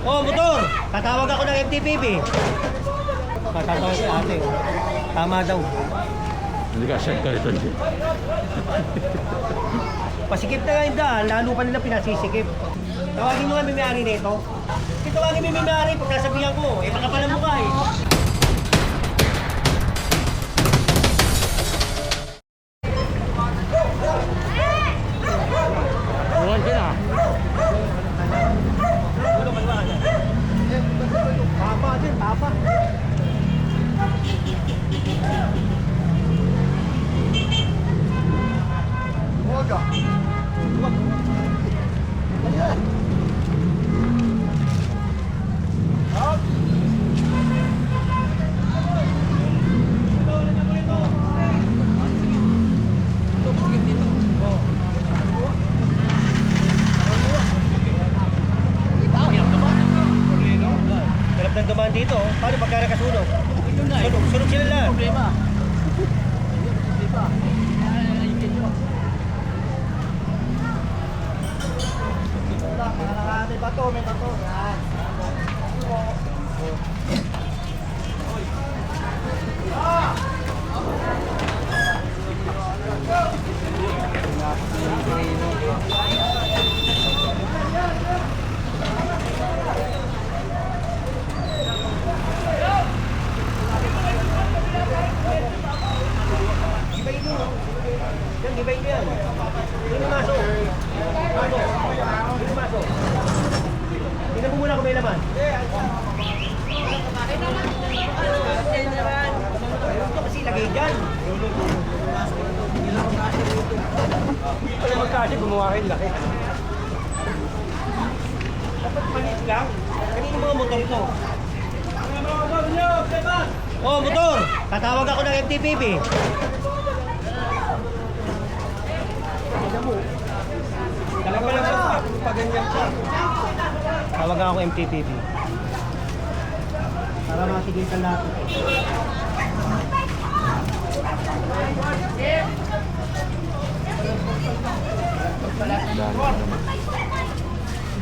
Oh, motor! Tatawag ako ng MTPB. Tatawag si ate. Tama daw. Hindi ka set ka ito, Jay. Pasikip na nga yung daan, lalo pa nila pinasisikip. Tawagin mo nga may-ari nito. Tawagin mo may-ari pag nasabihan ko. Eh, baka pala mukha eh. Buwan ka na. Tapa din, tapa. Huwag. Ayan. Hirap ng dumaan dito. Paano pagka nakasunog? Sunog sila lang. Problema. May bato, may bato. Yan. Gibay mo. Yan, gibay mo yan. Sino masok? Sino masok? Tingnan mo muna kung may laman. Ito kasi lagay dyan. Hindi pala magkasi gumawa kayo laki. Dapat panis lang. Kanino mga motor ito? Oh, motor! Tatawag ako ng MTPB. Talaga lang siya. Paganyan siya. Tawag ako MTPB. Para matigitan natin.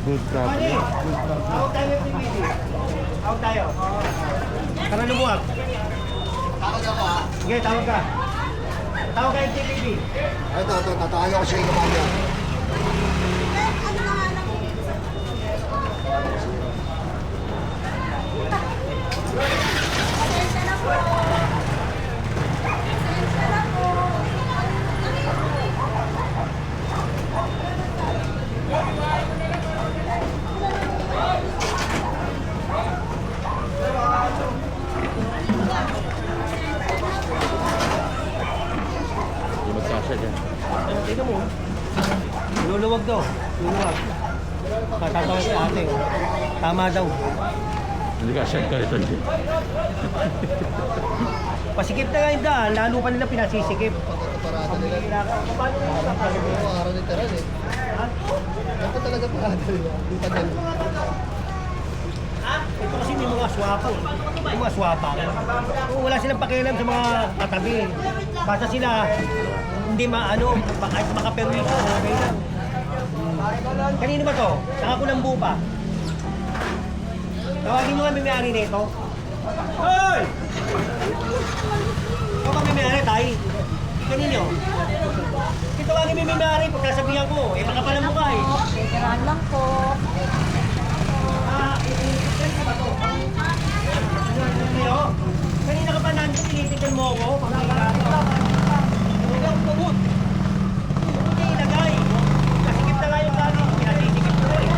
Good travel. Tawag tayo MTPB. Tawag tayo. Tara lumuwag. Tawag ako ha. Sige, tawag ka. Tawag ka MTPB. Ito, tatawag ako siya yung kumanya. Hindi magkasya dyan. Tingnan mo. Luluwag daw. Luluwag. Tatawag si ate. Tama daw. Hindi ka set ka ito, Jay. Pasikip na nga yung daan, lalo pa nila pinasisikip. Parada nila. Paano yung Oo, araw literal eh. Ito talaga parada nila. Hindi pa dyan. Ito kasi may mga swapa. May mga swapa. Wala silang pakialam sa mga katabi. Basta sila hindi maano, makaperwisyo. Okay lang. Kanino ba to? Saka ko ng bupa. Tawagin mo nga may-ari nito. Hoy! Ikaw ba may-ari, tay? Kanino? Tawagin mo may-ari pag nasabihan ko. Eh, baka pala mukha eh. Veteran lang po. Kanina ka pa nandun, tinitigan mo ako. Hindi ako pagod. Hindi ilagay. Nasikip na nga yung gano'n. Pinatisikip ko eh.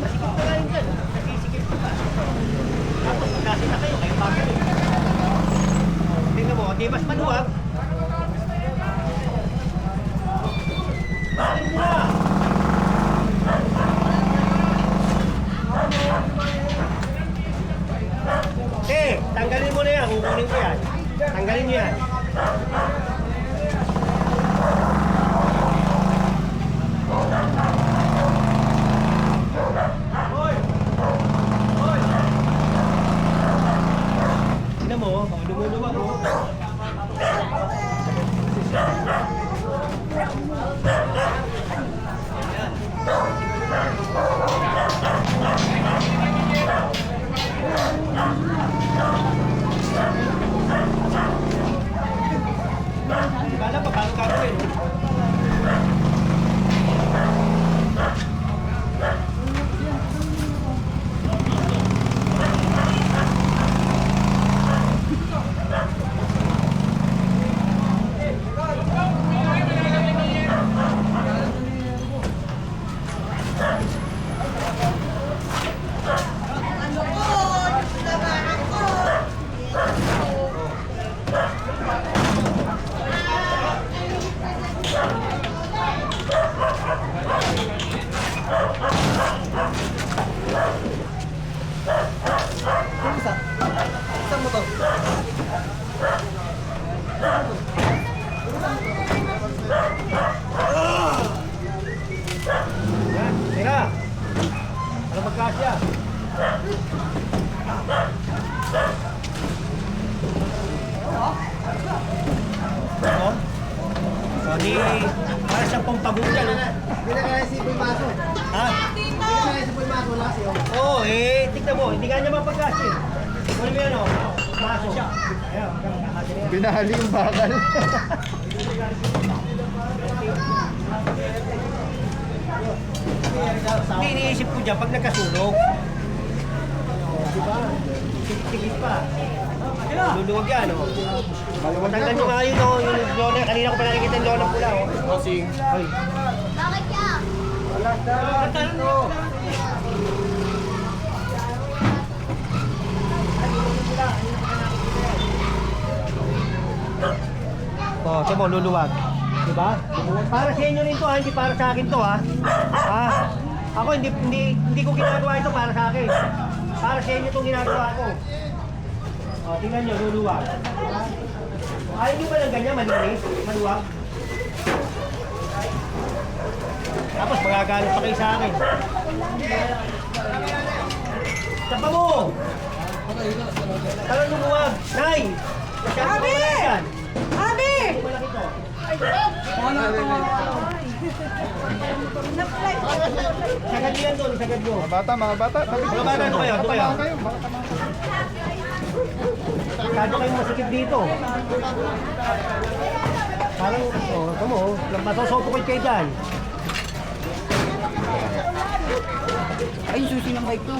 Masikip na nga yung dyan. Nasisikip ko pa. Tapos magkasita kayo, kayo bakit eh. Tingnan mo, di mas maluwag. Bakit mo na? Tanggalin mo na yan, kukunin ko yan. Tanggalin niyo yan. oh. Lumuluwag, oh. Kala pa, paano gagawin? Saan mo to? Yan, tira. Ano magkasya? Ano? So, di, para sa pampagulan. Hindi na kaya si Boy Maso. Ha? Hindi na kaya si Boy Maso wala kasi oh. Oo, tignan mo, hindi ka niya mapagkasya. Kunin mo yan, maso. Ayan, kakasya na yan. Binahali yung bakal. Hindi, iniisip ko dyan, pag nagkasunog. Diba? Tigit pa. Luluwag yan, oh. Matanggal nyo nga yun, oh. Yung lona, kanina ko pa nakikita yung lona pula, oh. Bossing. Ay. Bakit yan? Wala dito. Oh, siya mo, luluwag. Diba? Para sa inyo rin to, ha? Hindi para sa akin to, ha? Ha? Ako, hindi ko ginagawa ito para sa akin. Para sa inyo itong ginagawa ko. Oh, tingnan nyo, luluwag. Ayaw nyo ba ng ganyan, malinis? Maluwag? Tapos magagalit pa kayo sa akin. Tapa mo! Tara lumuwag! Nay! Abi! Abi! Malaki to. Sagad yan doon, sagad mo. Mga bata. Mga bata, ano kayo? Ito kayo. Masyado kayong masikip dito. Parang, ito mo, masosopo kayo dyan. Ay, susi ng bike to.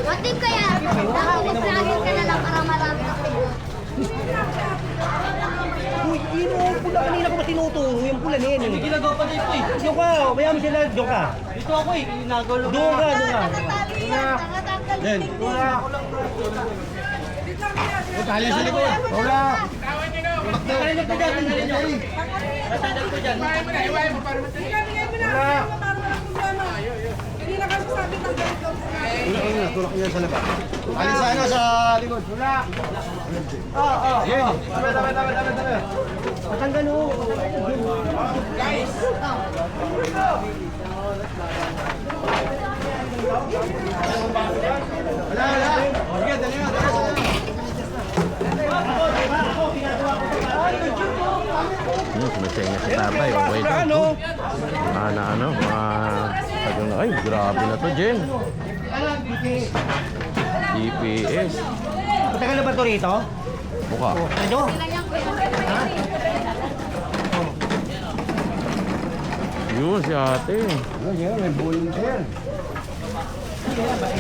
Matip kaya, nag-vlogger ka na lang para marami na kayo. Uy, yun o, pula kanina ko ba tinuturo? Yung pula na yan eh. Ginagawa pa dito eh. Diyo ka, mayami sila, diyo ka. Dito ako eh, ginagawa. Doon ka, doon ka. Yan. Kaya sa likod. Wala. Narinig ko dyan, narinig nyo. Natandang ko dyan. Wala. Hindi na kasi sabi ng ganito. Tulak niya sa labas. Alis sa ano sa likod. Wala. Tama. Matanggal o. Wala. Sige, dali nga. Ako, ginagawa ko ito para sa inyo. Sumasenga si tatay. Okay lang. Tagal na. Ay, grabe na to, Jen. GPS. Matagal na ba ito rito? Mukha. Ano? Ha? Yun, si ate. May bowling chair.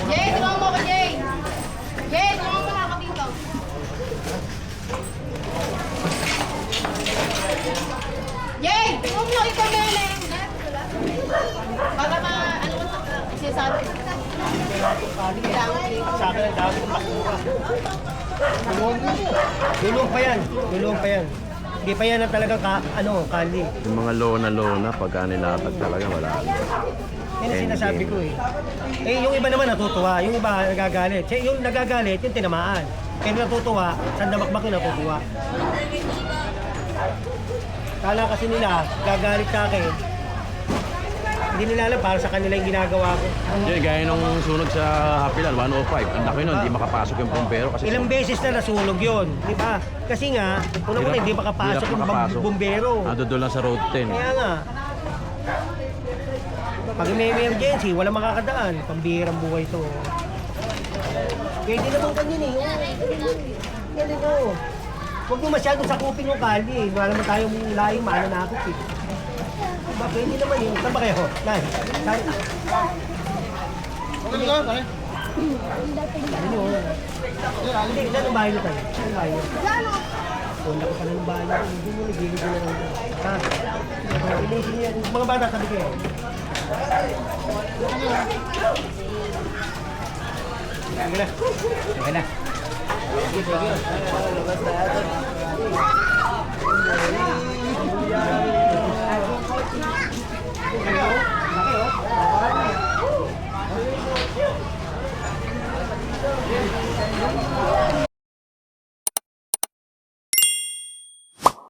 Jay, tulungan mo ko, Jay. Jay, tulungan mo na ako dito. Jay, tulungan mo ikaw na lang. Baka ano ko sinasabi. Sa akin ang dami kong basura. Lulong pa yan. Lulong pa yan. Hindi pa yan ang talagang kali. Yung mga lona, pagka nilatag talaga, wala. Yan ang sinasabi ko eh. Eh, yung iba naman natutuwa. Yung iba nagagalit. Yung nagagalit, yung tinamaan. Pero natutuwa, sandamakbak yung natutuwa. Kala kasi nila, gagalit sa akin. Hindi Hindi nila alam para sa kanila yung ginagawa ko. Jen, gaya nung sunog sa Hapilan, 105. Ang laki nun, hindi makapasok yung bumbero kasi Ilang beses na nasunog yun, di ba? Kasi nga, una-una hindi makapasok yung bumbero. Ando doon lang sa road 10. Kaya nga, pag may emergency, walang makakadaan. Pambihirang buhay to. Kaya di naman ganyan eh. Ganyan o. Huwag mo masyadong sakupin yung kalye. Wala naman tayong laing mananakot eh. Diba? Pwede naman yun. Saan ba kayo? Nay, saan? Okay ka, pare? Ano yun? Hindi, saan ang bahay nyo tayo? Saan ang bahay nyo? Wala ko pa ng bahay nyo. Hindi mo nagigil na lang. Ha? Inisin niya. Mga bata, sabi kayo. Okay na. Okay na.